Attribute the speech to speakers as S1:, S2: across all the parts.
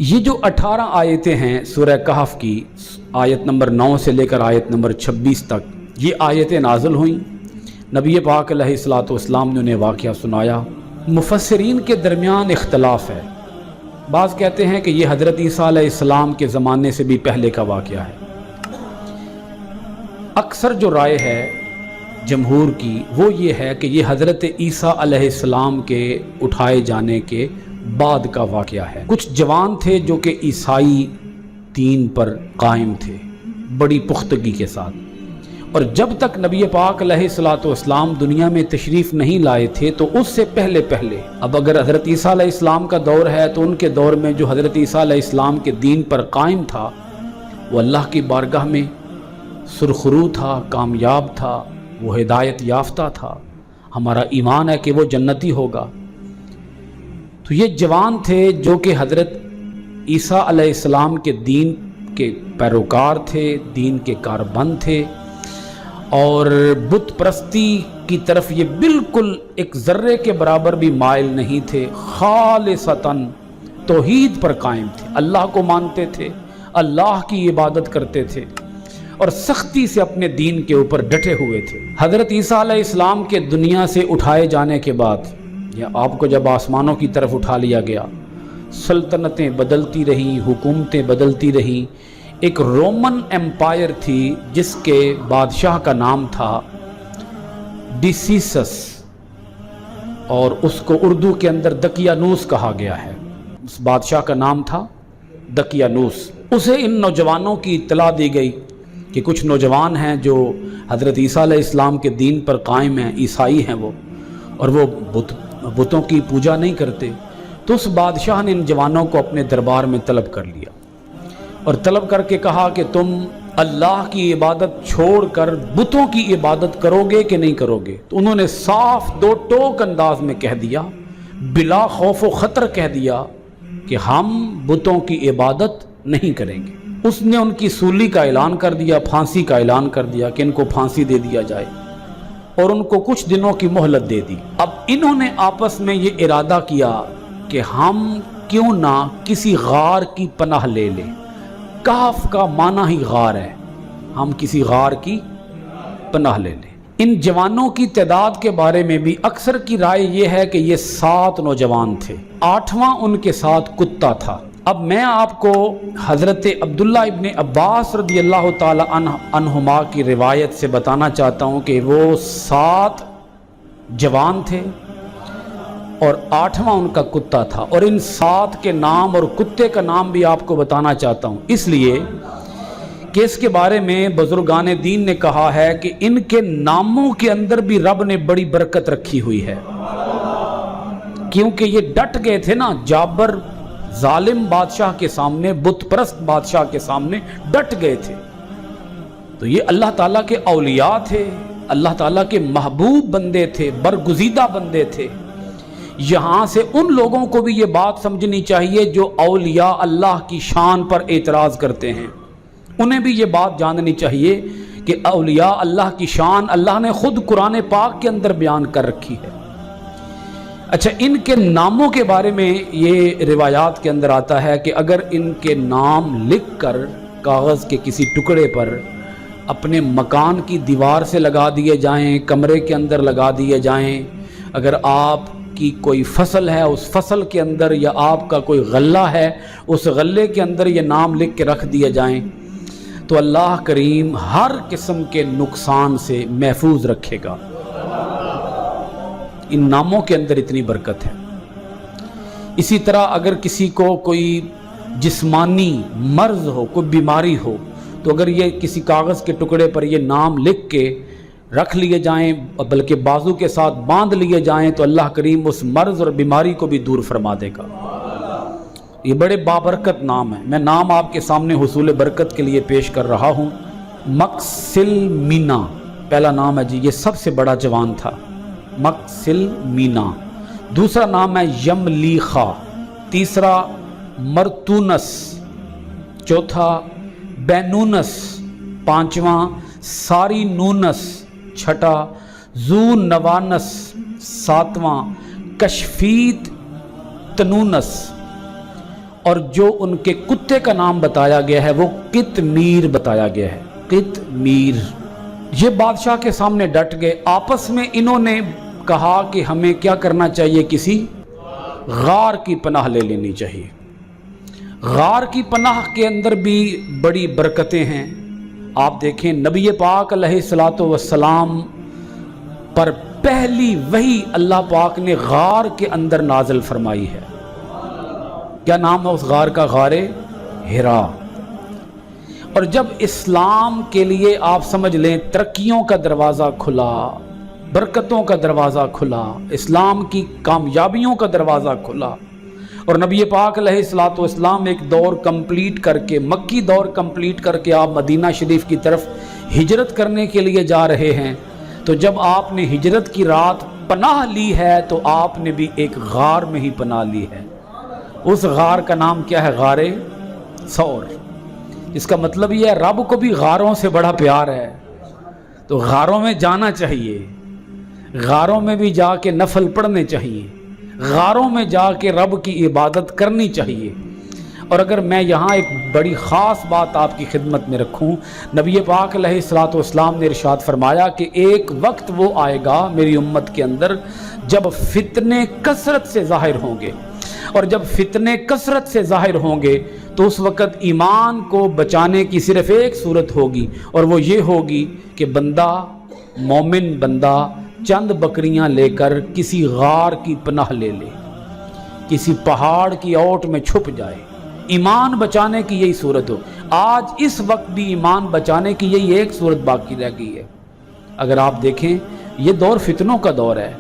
S1: یہ جو 18 آیتیں ہیں سورہ کہف کی، آیت نمبر 9 سے لے کر آیت نمبر 26 تک، یہ آیتیں نازل ہوئیں۔ نبی پاک علیہ الصلوۃ والسلام نے انہیں واقعہ سنایا۔ مفسرین کے درمیان اختلاف ہے، بعض کہتے ہیں کہ یہ حضرت عیسیٰ علیہ السلام کے زمانے سے بھی پہلے کا واقعہ ہے۔ اکثر جو رائے ہے جمہور کی وہ یہ ہے کہ یہ حضرت عیسیٰ علیہ السلام کے اٹھائے جانے کے بعد کا واقعہ ہے۔ کچھ جوان تھے جو کہ عیسائی دین پر قائم تھے بڑی پختگی کے ساتھ، اور جب تک نبی پاک علیہ الصلوۃ والسلام دنیا میں تشریف نہیں لائے تھے تو اس سے پہلے اب اگر حضرت عیسیٰ علیہ السلام کا دور ہے تو ان کے دور میں جو حضرت عیسیٰ علیہ السلام کے دین پر قائم تھا وہ اللہ کی بارگاہ میں سرخرو تھا، کامیاب تھا، وہ ہدایت یافتہ تھا، ہمارا ایمان ہے کہ وہ جنتی ہوگا۔ تو یہ جوان تھے جو کہ حضرت عیسیٰ علیہ السلام کے دین کے پیروکار تھے، دین کے کاربند تھے، اور بت پرستی کی طرف یہ بالکل ایک ذرے کے برابر بھی مائل نہیں تھے، خالصتاً توحید پر قائم تھے، اللہ کو مانتے تھے، اللہ کی عبادت کرتے تھے اور سختی سے اپنے دین کے اوپر ڈٹے ہوئے تھے۔ حضرت عیسیٰ علیہ السلام کے دنیا سے اٹھائے جانے کے بعد، یا آپ کو جب آسمانوں کی طرف اٹھا لیا گیا، سلطنتیں بدلتی رہیں، حکومتیں بدلتی رہیں۔ ایک رومن ایمپائر تھی جس کے بادشاہ کا نام تھا ڈیسیسس، اور اس کو اردو کے اندر دقیانوس کہا گیا ہے۔ اس بادشاہ کا نام تھا دقیانوس۔ اسے ان نوجوانوں کی اطلاع دی گئی کہ کچھ نوجوان ہیں جو حضرت عیسیٰ علیہ السلام کے دین پر قائم ہیں، عیسائی ہیں وہ، اور وہ بتوں کی پوجا نہیں کرتے۔ تو اس بادشاہ نے ان جوانوں کو اپنے دربار میں طلب کر لیا اور طلب کر کے کہا کہ تم اللہ کی عبادت چھوڑ کر بتوں کی عبادت کرو گے کہ نہیں کرو گے؟ تو انہوں نے صاف دو ٹوک انداز میں کہہ دیا، بلا خوف و خطر کہہ دیا کہ ہم بتوں کی عبادت نہیں کریں گے۔ اس نے ان کی سولی کا اعلان کر دیا، پھانسی کا اعلان کر دیا کہ ان کو پھانسی دے دیا جائے، اور ان کو کچھ دنوں کی مہلت دے دی۔ اب انہوں نے آپس میں یہ ارادہ کیا کہ ہم کیوں نہ کسی غار کی پناہ لے لیں۔ کہف کا معنی ہی غار ہے، ہم کسی غار کی پناہ لے لیں۔ ان جوانوں کی تعداد کے بارے میں بھی اکثر کی رائے یہ ہے کہ یہ 7 نوجوان تھے، 8واں ان کے ساتھ کتا تھا۔ اب میں آپ کو حضرت عبداللہ ابن عباس رضی اللہ تعالی عنہما کی روایت سے بتانا چاہتا ہوں کہ وہ 7 جوان تھے اور 8واں ان کا کتا تھا، اور ان 7 کے نام اور کتے کا نام بھی آپ کو بتانا چاہتا ہوں، اس لیے کہ اس کے بارے میں بزرگان دین نے کہا ہے کہ ان کے ناموں کے اندر بھی رب نے بڑی برکت رکھی ہوئی ہے، کیونکہ یہ ڈٹ گئے تھے نا، جابر ظالم بادشاہ کے سامنے، بت پرست بادشاہ کے سامنے ڈٹ گئے تھے۔ تو یہ اللہ تعالیٰ کے اولیاء تھے، اللہ تعالیٰ کے محبوب بندے تھے، برگزیدہ بندے تھے۔ یہاں سے ان لوگوں کو بھی یہ بات سمجھنی چاہیے جو اولیاء اللہ کی شان پر اعتراض کرتے ہیں، انہیں بھی یہ بات جاننی چاہیے کہ اولیاء اللہ کی شان اللہ نے خود قرآن پاک کے اندر بیان کر رکھی ہے۔ اچھا، ان کے ناموں کے بارے میں یہ روایات کے اندر آتا ہے کہ اگر ان کے نام لکھ کر کاغذ کے کسی ٹکڑے پر اپنے مکان کی دیوار سے لگا دیے جائیں، کمرے کے اندر لگا دیے جائیں، اگر آپ کی کوئی فصل ہے اس فصل کے اندر، یا آپ کا کوئی غلہ ہے اس غلے کے اندر یہ نام لکھ کے رکھ دیے جائیں، تو اللہ کریم ہر قسم کے نقصان سے محفوظ رکھے گا۔ ان ناموں کے اندر اتنی برکت ہے۔ اسی طرح اگر کسی کو کوئی جسمانی مرض ہو، کوئی بیماری ہو، تو اگر یہ کسی کاغذ کے ٹکڑے پر یہ نام لکھ کے رکھ لیے جائیں، بلکہ بازو کے ساتھ باندھ لیے جائیں، تو اللہ کریم اس مرض اور بیماری کو بھی دور فرما دے گا۔ یہ بڑے بابرکت نام ہیں، میں نام آپ کے سامنے حصول برکت کے لیے پیش کر رہا ہوں۔ مکسل مینا پہلا نام ہے جی، یہ سب سے بڑا جوان تھا، مکسل مینا۔ دوسرا نام ہے یملیخا، تیسرا مرتونس، چوتھا بینونس، پانچواں ساری نونس، چھٹا زو نوانس، ساتواں کشفیت تنونس، اور جو ان کے کتے کا نام بتایا گیا ہے وہ قطمیر بتایا گیا ہے، قطمیر۔ یہ بادشاہ کے سامنے ڈٹ گئے، آپس میں انہوں نے کہا کہ ہمیں کیا کرنا چاہیے، کسی غار کی پناہ لے لینی چاہیے۔ غار کی پناہ کے اندر بھی بڑی برکتیں ہیں۔ آپ دیکھیں نبی پاک علیہ الصلوۃ والسلام پر پہلی وحی اللہ پاک نے غار کے اندر نازل فرمائی ہے۔ کیا نام ہے اس غار کا؟ غار حرا۔ اور جب اسلام کے لیے آپ سمجھ لیں ترقیوں کا دروازہ کھلا، برکتوں کا دروازہ کھلا، اسلام کی کامیابیوں کا دروازہ کھلا، اور نبی پاک علیہ الصلوۃ والسلام ایک دور کمپلیٹ کر کے، مکی دور کمپلیٹ کر کے آپ مدینہ شریف کی طرف ہجرت کرنے کے لیے جا رہے ہیں، تو جب آپ نے ہجرت کی رات پناہ لی ہے تو آپ نے بھی ایک غار میں ہی پناہ لی ہے۔ اس غار کا نام کیا ہے؟ غار ثور۔ اس کا مطلب یہ ہے رب کو بھی غاروں سے بڑا پیار ہے، تو غاروں میں جانا چاہیے، غاروں میں بھی جا کے نفل پڑھنے چاہیے، غاروں میں جا کے رب کی عبادت کرنی چاہیے۔ اور اگر میں یہاں ایک بڑی خاص بات آپ کی خدمت میں رکھوں، نبی پاک علیہ الصلوۃ والسلام نے ارشاد فرمایا کہ ایک وقت وہ آئے گا میری امت کے اندر جب فتنے کثرت سے ظاہر ہوں گے، اور جب فتنے کثرت سے ظاہر ہوں گے تو اس وقت ایمان کو بچانے کی صرف ایک صورت ہوگی، اور وہ یہ ہوگی کہ بندہ، مومن بندہ چند بکریاں لے کر کسی غار کی پناہ لے لے، کسی پہاڑ کی اوٹ میں چھپ جائے۔ ایمان بچانے کی یہی صورت ہو۔ آج اس وقت بھی ایمان بچانے کی یہی ایک صورت باقی رہ گئی ہے۔ اگر آپ دیکھیں یہ دور فتنوں کا دور ہے۔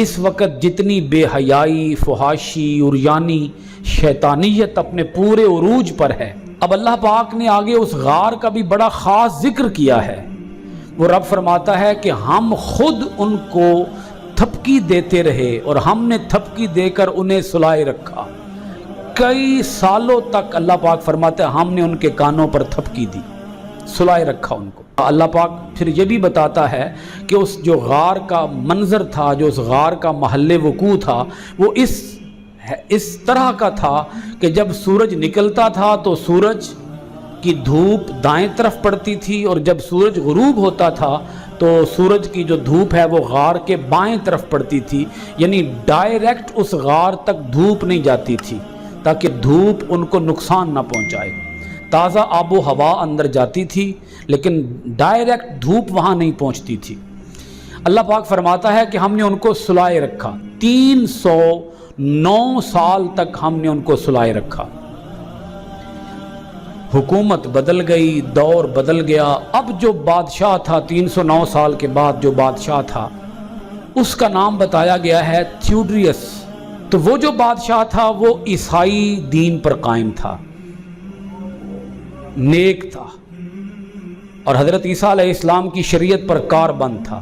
S1: اس وقت جتنی بے حیائی، فحاشی، عریانی، شیطانیت اپنے پورے عروج پر ہے۔ اب اللہ پاک نے آگے اس غار کا بھی بڑا خاص ذکر کیا ہے۔ وہ رب فرماتا ہے کہ ہم خود ان کو تھپکی دیتے رہے، اور ہم نے تھپکی دے کر انہیں سلائے رکھا۔ کئی سالوں تک اللہ پاک فرماتا ہے ہم نے ان کے کانوں پر تھپکی دی، سلائے رکھا ان کو۔ اللہ پاک پھر یہ بھی بتاتا ہے کہ اس جو غار کا منظر تھا، جو اس غار کا محل وقوع تھا، وہ اس طرح کا تھا کہ جب سورج نکلتا تھا تو سورج کی دھوپ دائیں طرف پڑتی تھی، اور جب سورج غروب ہوتا تھا تو سورج کی جو دھوپ ہے وہ غار کے بائیں طرف پڑتی تھی، یعنی ڈائریکٹ اس غار تک دھوپ نہیں جاتی تھی تاکہ دھوپ ان کو نقصان نہ پہنچائے۔ تازہ آب و ہوا اندر جاتی تھی لیکن ڈائریکٹ دھوپ وہاں نہیں پہنچتی تھی۔ اللہ پاک فرماتا ہے کہ ہم نے ان کو سلائے رکھا، 309 سال تک ہم نے ان کو سلائے رکھا۔ حکومت بدل گئی، دور بدل گیا۔ اب جو بادشاہ تھا 309 سال کے بعد جو بادشاہ تھا اس کا نام بتایا گیا ہے تھیوڈریس۔ تو وہ جو بادشاہ تھا وہ عیسائی دین پر قائم تھا، نیک تھا، اور حضرت عیسیٰ علیہ السلام کی شریعت پر کار بند تھا۔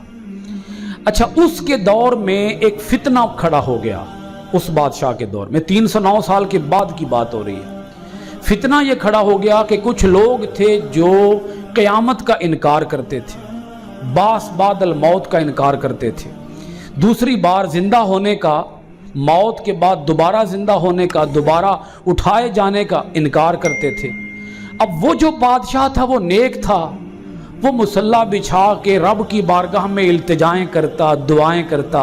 S1: اچھا، اس کے دور میں ایک فتنہ کھڑا ہو گیا۔ اس بادشاہ کے دور میں 309 سال کے بعد کی بات ہو رہی ہے۔ فتنہ یہ کھڑا ہو گیا کہ کچھ لوگ تھے جو قیامت کا انکار کرتے تھے، باس بعد الموت کا انکار کرتے تھے، دوسری بار زندہ ہونے کا، موت کے بعد دوبارہ زندہ ہونے کا، دوبارہ اٹھائے جانے کا انکار کرتے تھے۔ اب وہ جو بادشاہ تھا وہ نیک تھا، وہ مصلی بچھا کے رب کی بارگاہ میں التجائیں کرتا، دعائیں کرتا،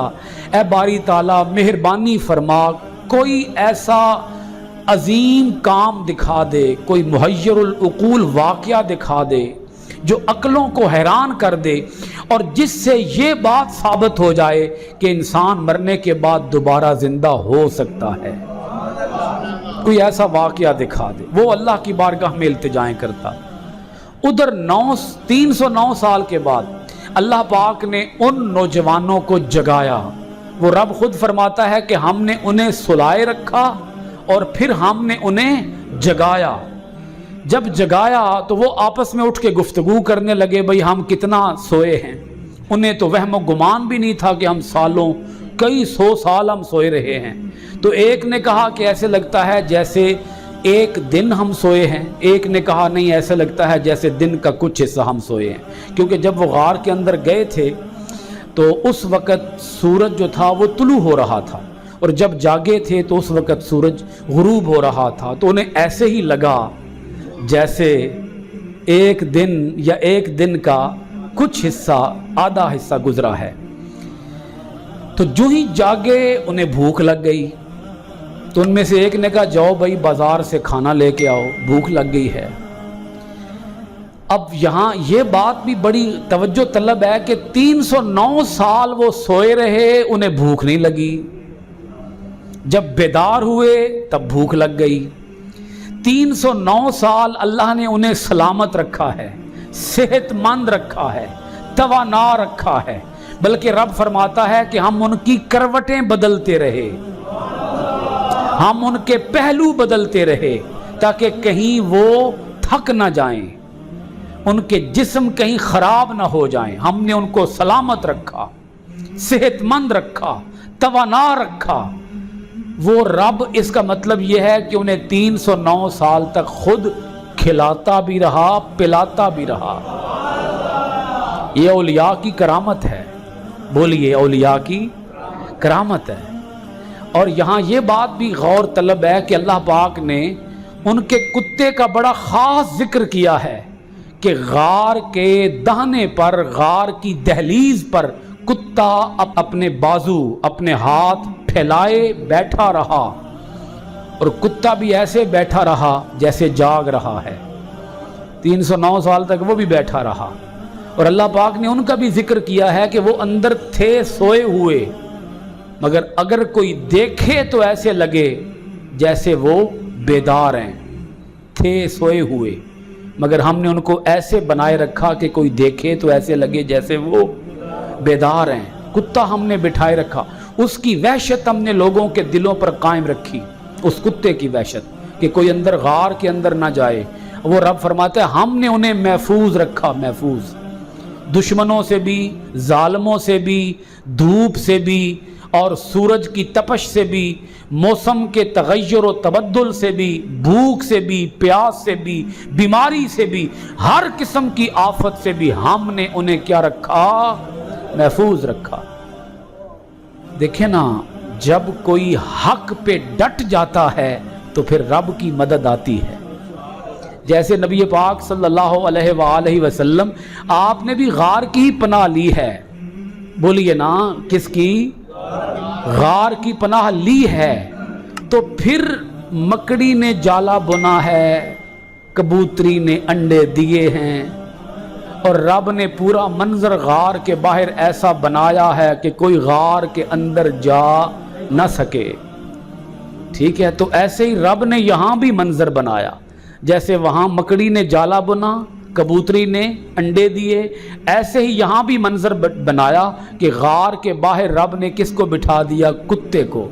S1: اے باری تعالیٰ مہربانی فرما، کوئی ایسا عظیم کام دکھا دے، کوئی محیر العقول واقعہ دکھا دے جو عقلوں کو حیران کر دے، اور جس سے یہ بات ثابت ہو جائے کہ انسان مرنے کے بعد دوبارہ زندہ ہو سکتا ہے۔ کوئی ایسا واقعہ دکھا دے۔ وہ اللہ کی بارگاہ میں التجائیں کرتا۔ ادھر 309 سال کے بعد اللہ پاک نے ان نوجوانوں کو جگایا۔ وہ رب خود فرماتا ہے کہ ہم نے انہیں سلائے رکھا اور پھر ہم نے انہیں جگایا۔ جب جگایا تو وہ آپس میں اٹھ کے گفتگو کرنے لگے، بھئی ہم کتنا سوئے ہیں۔ انہیں تو وہم و گمان بھی نہیں تھا کہ ہم سالوں، کئی 100 سال ہم سوئے رہے ہیں۔ تو ایک نے کہا کہ ایسے لگتا ہے جیسے ایک دن ہم سوئے ہیں، ایک نے کہا نہیں ایسے لگتا ہے جیسے دن کا کچھ حصہ ہم سوئے ہیں، کیونکہ جب وہ غار کے اندر گئے تھے تو اس وقت سورج جو تھا وہ طلوع ہو رہا تھا، اور جب جاگے تھے تو اس وقت سورج غروب ہو رہا تھا، تو انہیں ایسے ہی لگا جیسے ایک دن یا ایک دن کا کچھ حصہ، آدھا حصہ گزرا ہے۔ تو جو ہی جاگے انہیں بھوک لگ گئی، تو ان میں سے ایک نے کہا جاؤ بھائی بازار سے کھانا لے کے آؤ، بھوک لگ گئی ہے۔ اب یہاں یہ بات بھی بڑی توجہ طلب ہے کہ 309 سال وہ سوئے رہے، انہیں بھوک نہیں لگی، جب بیدار ہوئے تب بھوک لگ گئی۔ 309 سال اللہ نے انہیں سلامت رکھا ہے، صحت مند رکھا ہے، توانا رکھا ہے، بلکہ رب فرماتا ہے کہ ہم ان کی کروٹیں بدلتے رہے، ہم ان کے پہلو بدلتے رہے تاکہ کہیں وہ تھک نہ جائیں، ان کے جسم کہیں خراب نہ ہو جائیں۔ ہم نے ان کو سلامت رکھا، صحت مند رکھا، توانا رکھا۔ وہ رب، اس کا مطلب یہ ہے کہ انہیں 309 سال تک خود کھلاتا بھی رہا، پلاتا بھی رہا۔ یہ اولیاء کی کرامت ہے، بولیے اولیاء کی کرامت ہے۔ اور یہاں یہ بات بھی غور طلب ہے کہ اللہ پاک نے ان کے کتے کا بڑا خاص ذکر کیا ہے کہ غار کے دہنے پر، غار کی دہلیز پر کتا اپنے بازو، اپنے ہاتھ پھیلائے بیٹھا رہا، اور کتا بھی ایسے بیٹھا رہا جیسے جاگ رہا ہے۔ 309 سال تک وہ بھی بیٹھا رہا، اور اللہ پاک نے ان کا بھی ذکر کیا ہے کہ وہ اندر تھے سوئے ہوئے، مگر اگر کوئی دیکھے تو ایسے لگے جیسے وہ بیدار ہیں، تھے سوئے ہوئے، مگر ہم نے ان کو ایسے بنائے رکھا کہ کوئی دیکھے تو ایسے لگے جیسے وہ بیدار ہیں۔ کتا ہم نے بٹھائے رکھا، اس کی وحشت ہم نے لوگوں کے دلوں پر قائم رکھی، اس کتے کی وحشت کہ کوئی اندر غار کے اندر نہ جائے۔ وہ رب فرماتا ہے ہم نے انہیں محفوظ رکھا، محفوظ، دشمنوں سے بھی، ظالموں سے بھی، دھوپ سے بھی، اور سورج کی تپش سے بھی، موسم کے تغیر و تبدل سے بھی، بھوک سے بھی، پیاس سے بھی، بیماری سے بھی، ہر قسم کی آفت سے بھی ہم نے انہیں کیا رکھا؟ محفوظ رکھا۔ دیکھیں نا، جب کوئی حق پہ ڈٹ جاتا ہے تو پھر رب کی مدد آتی ہے۔ جیسے نبی پاک صلی اللہ علیہ وآلہ وسلم، آپ نے بھی غار کی پناہ لی ہے، بولیے نا، کس کی؟ غار کی پناہ لی ہے، تو پھر مکڑی نے جالا بنا ہے، کبوتری نے انڈے دیے ہیں، اور رب نے پورا منظر غار کے باہر ایسا بنایا ہے کہ کوئی غار کے اندر جا نہ سکے۔ ٹھیک ہے، تو ایسے ہی رب نے یہاں بھی منظر بنایا، جیسے وہاں مکڑی نے جالا بنا، کبوتری نے انڈے دیے، ایسے ہی یہاں بھی منظر بنایا کہ غار کے باہر رب نے کس کو بٹھا دیا؟ کتے کو۔